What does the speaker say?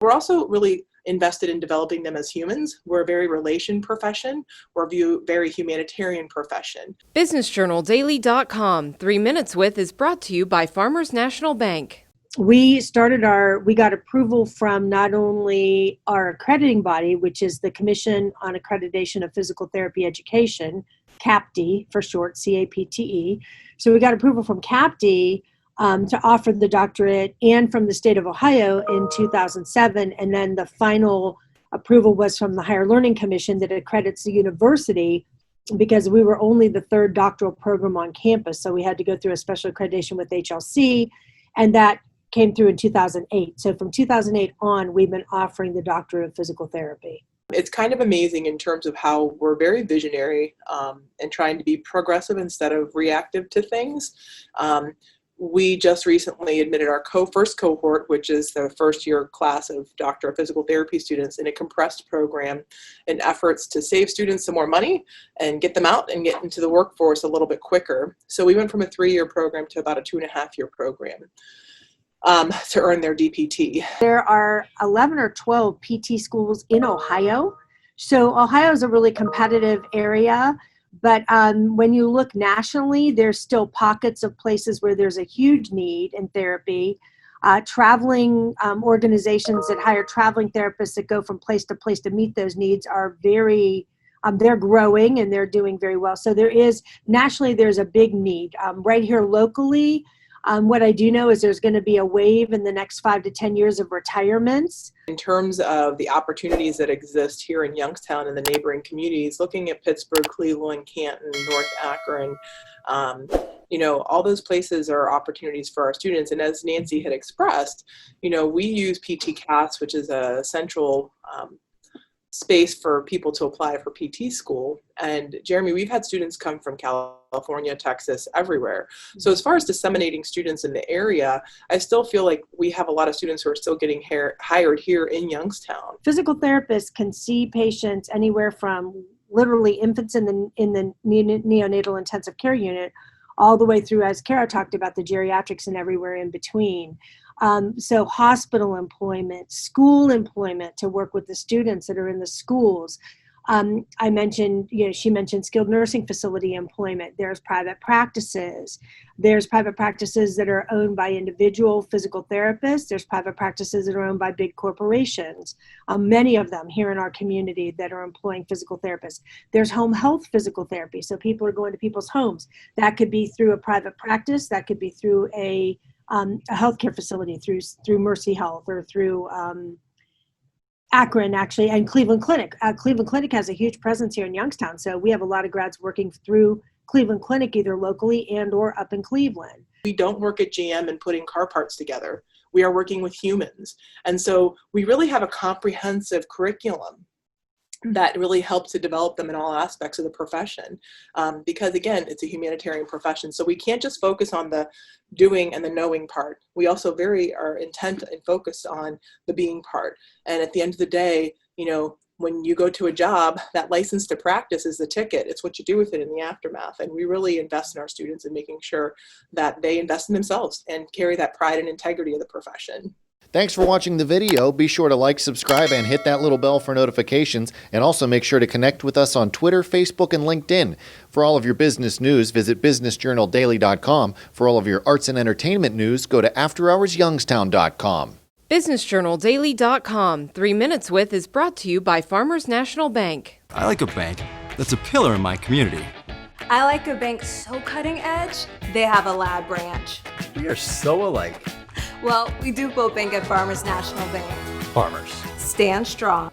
We're also really invested in developing them as humans. We're a very relation profession. We're a very humanitarian profession. BusinessJournalDaily.com. 3 Minutes With is brought to you by Farmers National Bank. We got approval from not only our accrediting body, which is the Commission on Accreditation of Physical Therapy Education, CAPTE for short, CAPTE. So we got approval from CAPTE to offer the doctorate, and from the state of Ohio in 2007. And then the final approval was from the Higher Learning Commission that accredits the university, because we were only the third doctoral program on campus. So we had to go through a special accreditation with HLC, and that came through in 2008. So from 2008 on, we've been offering the doctorate of physical therapy. It's kind of amazing in terms of how we're very visionary and trying to be progressive instead of reactive to things. We just recently admitted our first cohort, which is the first year class of Doctor of Physical Therapy students, in a compressed program in efforts to save students some more money and get them out and get into the workforce a little bit quicker. So we went from a 3-year program to about a 2.5-year program to earn their DPT. There are 11 or 12 PT schools in Ohio. So Ohio is a really competitive area. But when you look nationally, there's still pockets of places where there's a huge need in therapy. Traveling organizations that hire traveling therapists that go from place to meet those needs are very, they're growing and they're doing very well. So nationally, there's a big need. Right here locally, what I do know is there's going to be a wave in the next 5 to 10 years of retirements. In terms of the opportunities that exist here in Youngstown and the neighboring communities, looking at Pittsburgh, Cleveland, Canton, North Akron, all those places are opportunities for our students. And as Nancy had expressed, we use PT CAS, which is a central space for people to apply for PT school. And Jeremy, we've had students come from California, Texas, everywhere. So as far as disseminating students in the area, I still feel like we have a lot of students who are still getting hired here in Youngstown. Physical therapists can see patients anywhere from literally infants in the neonatal intensive care unit all the way through, as Kara talked about, the geriatrics and everywhere in between. So hospital employment, school employment to work with the students that are in the schools. I mentioned, she mentioned skilled nursing facility employment. There's private practices. There's private practices that are owned by individual physical therapists. There's private practices that are owned by big corporations, many of them here in our community that are employing physical therapists. There's home health physical therapy. So people are going to people's homes. That could be through a private practice. That could be through a healthcare facility, through Mercy Health, or through Akron, actually, and Cleveland Clinic. Cleveland Clinic has a huge presence here in Youngstown, so we have a lot of grads working through Cleveland Clinic, either locally and or up in Cleveland. We don't work at GM and putting car parts together. We are working with humans. And so we really have a comprehensive curriculum that really helps to develop them in all aspects of the profession. Because again, it's a humanitarian profession. So we can't just focus on the doing and the knowing part. We also are intent and focused on the being part. And at the end of the day, when you go to a job, that license to practice is the ticket. It's what you do with it in the aftermath. And we really invest in our students and making sure that they invest in themselves and carry that pride and integrity of the profession. Thanks for watching the video. Be sure to like, subscribe, and hit that little bell for notifications. And also make sure to connect with us on Twitter, Facebook, and LinkedIn. For all of your business news, visit BusinessJournalDaily.com. For all of your arts and entertainment news, go to AfterHoursYoungstown.com. BusinessJournalDaily.com. 3 Minutes With is brought to you by Farmers National Bank. I like a bank that's a pillar in my community. I like a bank so cutting edge, they have a lab branch. We are so alike. Well, we do both bank at Farmers National Bank. Farmers. Stand strong.